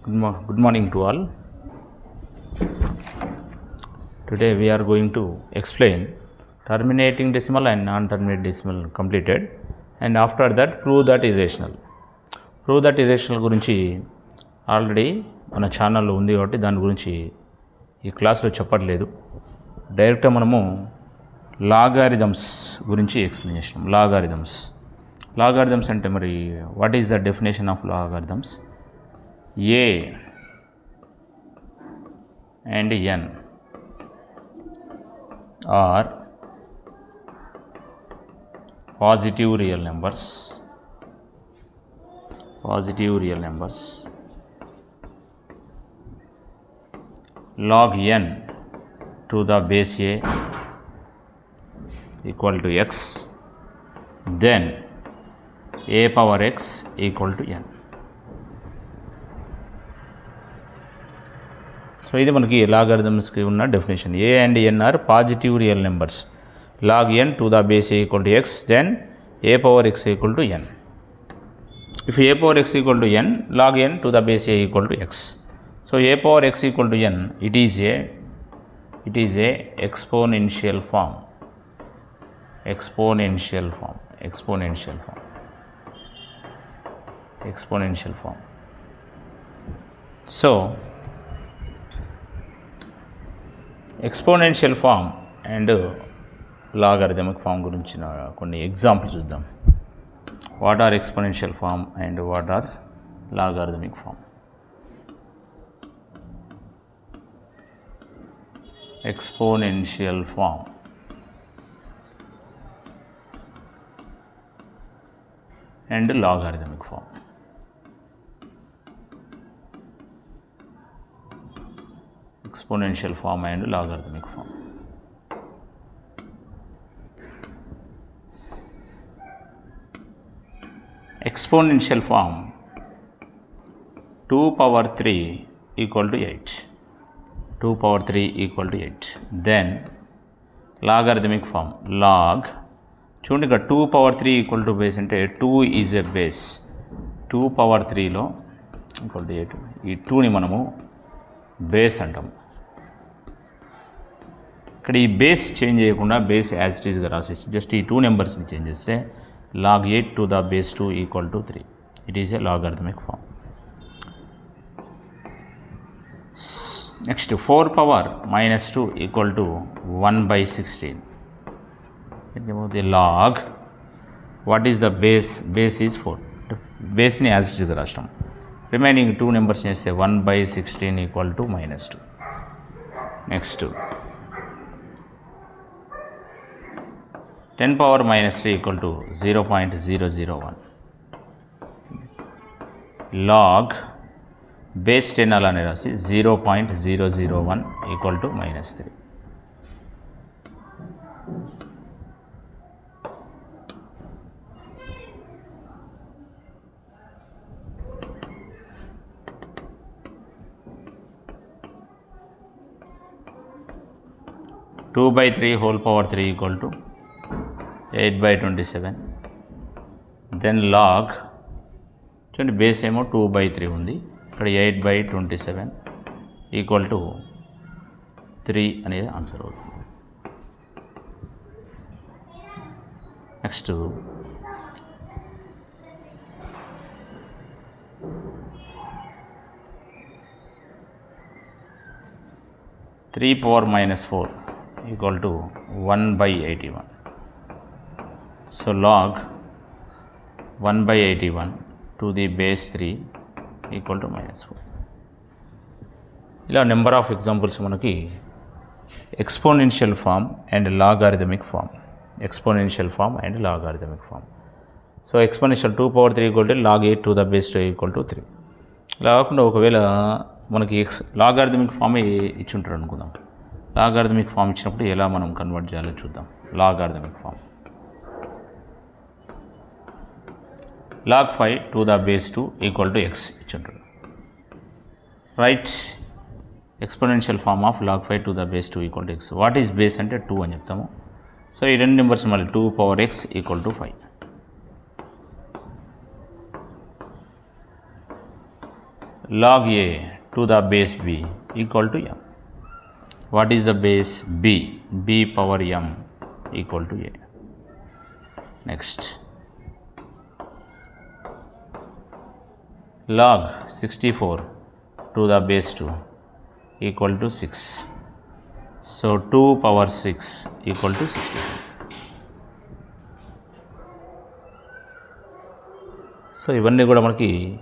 Good morning to all. Today we are going to explain terminating decimal and non-terminating decimal completed, and after that prove that irrational. Prove that irrational గురించి already మన ఛానల్లో ఉంది కాబట్టి దాని గురించి ఈ క్లాస్లో చెప్పట్లేదు. డైరెక్ట్గా మనము లాగారిథమ్స్ గురించి ఎక్స్ప్లెయిన్ చేసినాం. లాగారిథమ్స్ అంటే మరి what is the definition of logarithms? A and n are positive real numbers log n to the base a equal to x, then a power x equal to n. So ఇది మనకి లాగారిథమ్స్కి ఉన్న definition. A and n are positive real numbers. Log n to the base a equal to x, then a power x equal to n. If a power x equal to n, log n to the base a equal to x. So a power x equal to n, it is a exponential form. So exponential form and logarithmic form గురించిన కొన్ని examples చూద్దాం. What are exponential form and what are logarithmic form? Exponential form and logarithmic form. Exponential form and logarithmic form. Exponential form 2 power 3 equal to 8. 2 power 3 equal to 8. Then logarithmic form log, చూడండి ఇక్కడ 2 power 3 equal to base అంటే 2 is a base. 2 power 3లో equal to 8. ఈ 2ని మనము base అంటాము. ఇక్కడ ఈ base change చేయకుండా బేస్ యాజ్ ఇట్ ఈస్గా రాసేసి జస్ట్ ఈ 2 నెంబర్స్ని చేంజ్ చేస్తే log 8 to the base 2 equal to 3. It is a logarithmic form. Next 4 power minus 2 equal to 1/16. Log what is the base? Base is 4. బేస్ని యాజ్ ఇట్ ఈస్గా రాస్తాం. Remaining 2 numbers చేస్తే 1/16 equal to -2. Next 10 power -3 equal to 0.001. Log base 10 అలానే రాసి 0.001 equal to -3. Two by 3 whole power 3 equal to 8/27. Then log చూడండి base ఏమో 2/3 ఉంది, ఇక్కడ 8/27 ఈక్వల్ టు 3 అనేది ఆన్సర్ అవుతుంది. Next 3 power -4 equal to 1/81. So log 1/81 to the base 3 equal to -4. ఇలా number of examples మనకి exponential form and logarithmic form. So exponential 2 power 3 equal to log 8 to the base 2 equal to 3. ఇలా కాకుండా ఒకవేళ మనకి లాగారిథమిక్ form ఇచ్చుంటారు అనుకుందాం. లాగారిథమిక్ form ఇచ్చినప్పుడు ఎలా మనం కన్వర్ట్ చేయాలో చూద్దాం. Logarithmic form log 5 to the base 2 equal to x ఇచ్చుంటారు. Right exponential form of log 5 to the base 2 equal to x. What is base అంటే 2 అని చెప్తాము. సో ఈ రెండు నెంబర్స్ మళ్ళీ 2 power x equal to 5. log a to the base b equal to m. What is the base? b. b power m equal to a. Next, log 64 to the base 2 equal to 6. So 2 power 6 equal to 64. So ఇవన్నీ కూడా మనకి